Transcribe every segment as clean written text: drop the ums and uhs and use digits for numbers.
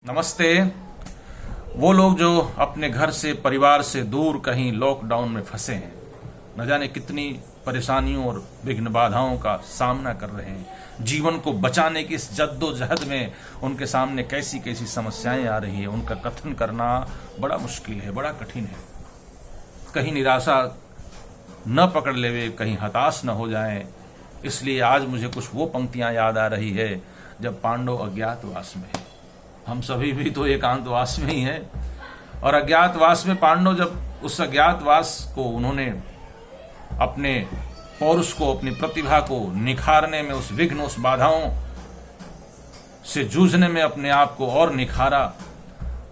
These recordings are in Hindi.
नमस्ते। वो लोग जो अपने घर से परिवार से दूर कहीं लॉकडाउन में फंसे हैं, न जाने कितनी परेशानियों और विघ्न बाधाओं का सामना कर रहे हैं। जीवन को बचाने की इस जद्दोजहद में उनके सामने कैसी कैसी समस्याएं आ रही है, उनका कथन करना बड़ा मुश्किल है, बड़ा कठिन है। कहीं निराशा न पकड़ लेवे, कहीं हताश न हो जाएं। इसलिए आज मुझे कुछ वो पंक्तियां याद आ रही है जब पांडव अज्ञातवास में है। हम सभी भी तो एकांतवास में ही हैं, और अज्ञातवास में पांडव जब उस अज्ञातवास को उन्होंने अपने पौरुष को, अपनी प्रतिभा को निखारने में, उस विघ्न, उस बाधाओं से जूझने में अपने आप को और निखारा,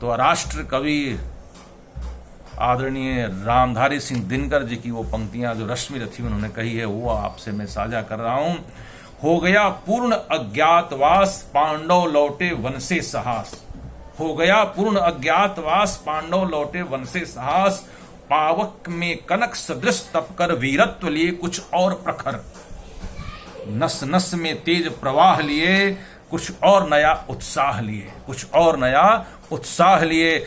तो राष्ट्र कवि आदरणीय रामधारी सिंह दिनकर जी की वो पंक्तियां जो रश्मि रथी उन्होंने कही है, वो आपसे मैं साझा कर रहा हूं। हो गया पूर्ण अज्ञातवास, पांडव लौटे वन से साहस। हो गया पूर्ण अज्ञातवास, पांडव लौटे वन से साहस। पावक में कनक सदृश तपकर वीरत्व लिए कुछ और प्रखर। नस नस में तेज प्रवाह लिए कुछ और नया उत्साह लिए, कुछ और नया उत्साह लिए।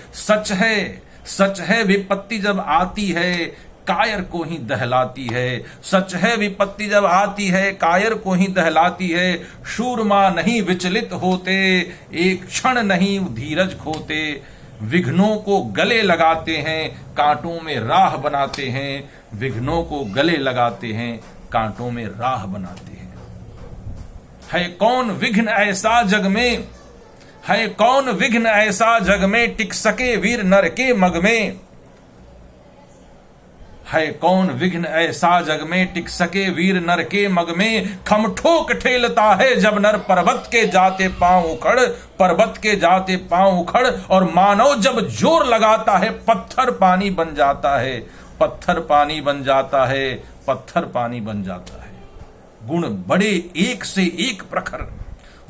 सच है विपत्ति जब आती है, कायर को ही दहलाती है। सच है विपत्ति जब आती है, कायर को ही दहलाती है। शूरमा नहीं विचलित होते, एक क्षण नहीं धीरज खोते। विघ्नों को गले लगाते हैं, कांटों में राह बनाते हैं। विघ्नों को गले लगाते हैं, कांटों में राह बनाते हैं। है कौन विघ्न ऐसा जग में, है कौन विघ्न ऐसा जग में, टिक सके वीर नर के मग में। है कौन विघ्न ऐसा जग में, टिक सके वीर नर के मग में। खम ठोक ठेलता है जब नर पर्वत के जाते पांव उखड़, पर्वत के जाते पांव उखड़। और मानव जब जोर लगाता है, पत्थर पानी बन जाता है, पत्थर पानी बन जाता है, पत्थर पानी बन जाता है। गुण बड़े एक से एक प्रखर,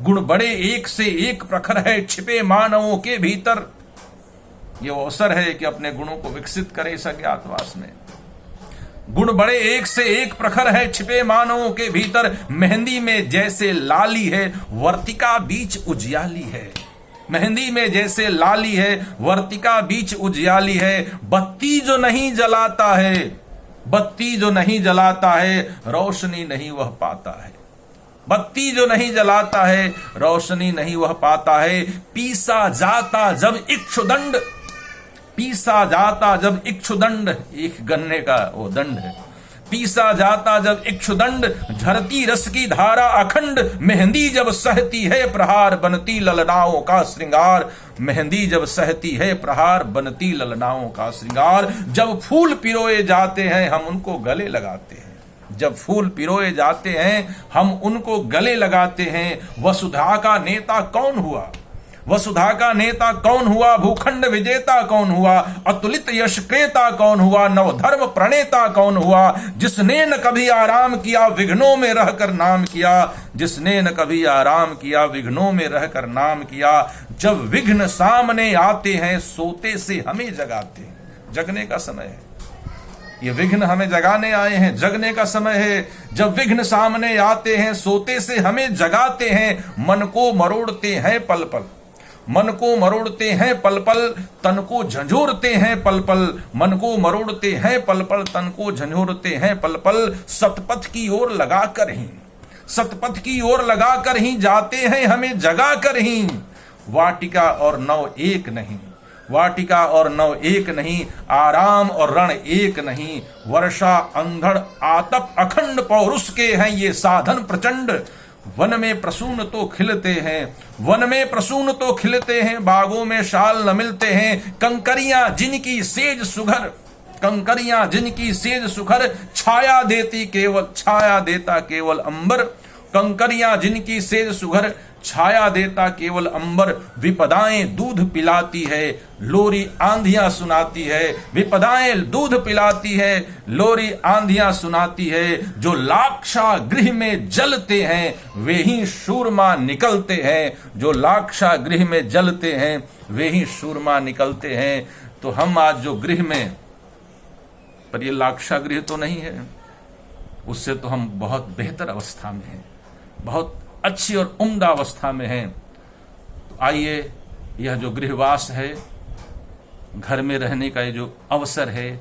गुण बड़े एक से एक प्रखर है छिपे मानवों के भीतर। ये अवसर है कि अपने गुणों को विकसित करें इस अज्ञातवास में। गुण बड़े एक से एक प्रखर है छिपे मानवों के भीतर। मेहंदी में जैसे लाली है, वर्तिका बीच उजियाली है। मेहंदी में जैसे लाली है, वर्तिका बीच उजियाली है। बत्ती जो नहीं जलाता है, बत्ती जो नहीं जलाता है, रोशनी नहीं वह पाता है। बत्ती जो नहीं जलाता है, रोशनी नहीं वह पाता है। पीसा जाता जब इक्षुदंड, पीसा जाता जब इक्षुदंड, एक गन्ने का वो दंड है। पीसा जाता जब इक्षुदंड, झरती रस की धारा अखंड। मेहंदी जब सहती है प्रहार, बनती ललनाओं का श्रृंगार। मेहंदी जब सहती है प्रहार, बनती ललनाओं का श्रृंगार। जब फूल पिरोए जाते हैं, हम उनको गले लगाते हैं। जब फूल पिरोए जाते हैं, हम उनको गले लगाते हैं। वसुधा का नेता कौन हुआ, वसुधा का नेता कौन हुआ। भूखंड विजेता कौन हुआ, अतुलित यश क्रेता कौन हुआ। नवधर्म प्रणेता कौन हुआ, जिसने न कभी आराम किया, विघ्नों में रहकर नाम किया। जिसने न कभी आराम किया, विघ्नों में रहकर नाम किया। जब विघ्न सामने आते हैं, सोते से हमें जगाते हैं। जगने का समय है, ये विघ्न हमें जगाने आए हैं, जगने का समय है। जब विघ्न सामने आते हैं, सोते से हमें जगाते हैं। मन को मरोड़ते हैं पल पल, मन को मरोड़ते हैं पल पल, तन को झंझोरते हैं पल पल। मन को मरोड़ते हैं पल पल, तन को झंझोरते हैं पल पल। सतपथ की ओर लगाकर ही, सतपथ की ओर लगाकर ही जाते हैं हमें जगाकर ही। वाटिका और नव एक नहीं, वाटिका और नव एक नहीं। आराम और रण एक नहीं। वर्षा अंधड़ आतप अखंड पौरुष के हैं ये साधन प्रचंड। वन में प्रसून तो खिलते हैं, वन में प्रसून तो खिलते हैं। बागों में शाल न मिलते हैं। कंकरियां जिनकी सेज सुघर, कंकरियां जिनकी सेज सुघर। छाया देती केवल, छाया देता केवल अंबर। कंकरियां जिनकी सेज सुघर, छाया देता केवल अंबर। विपदाएं दूध पिलाती है, लोरी आंधियां सुनाती है। विपदाएं दूध पिलाती है, लोरी आंधियां सुनाती है। जो लाक्षा गृह में जलते हैं, वे ही शूरमा निकलते हैं। जो लाक्षा गृह में जलते हैं, वे ही शूरमा निकलते हैं। तो हम आज जो गृह में, पर ये लाक्षा गृह तो नहीं है, उससे तो हम बहुत बेहतर अवस्था में हैं, बहुत अच्छी और उम्दा अवस्था में हैं। तो आइए यह जो गृहवास है, घर में रहने का ये जो अवसर है,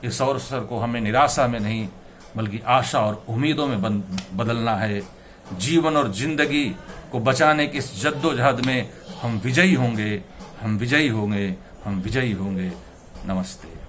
इस अवसर को हमें निराशा में नहीं बल्कि आशा और उम्मीदों में बदलना है। जीवन और जिंदगी को बचाने की इस जद्दोजहद में हम विजयी होंगे, हम विजयी होंगे, हम विजयी होंगे। नमस्ते।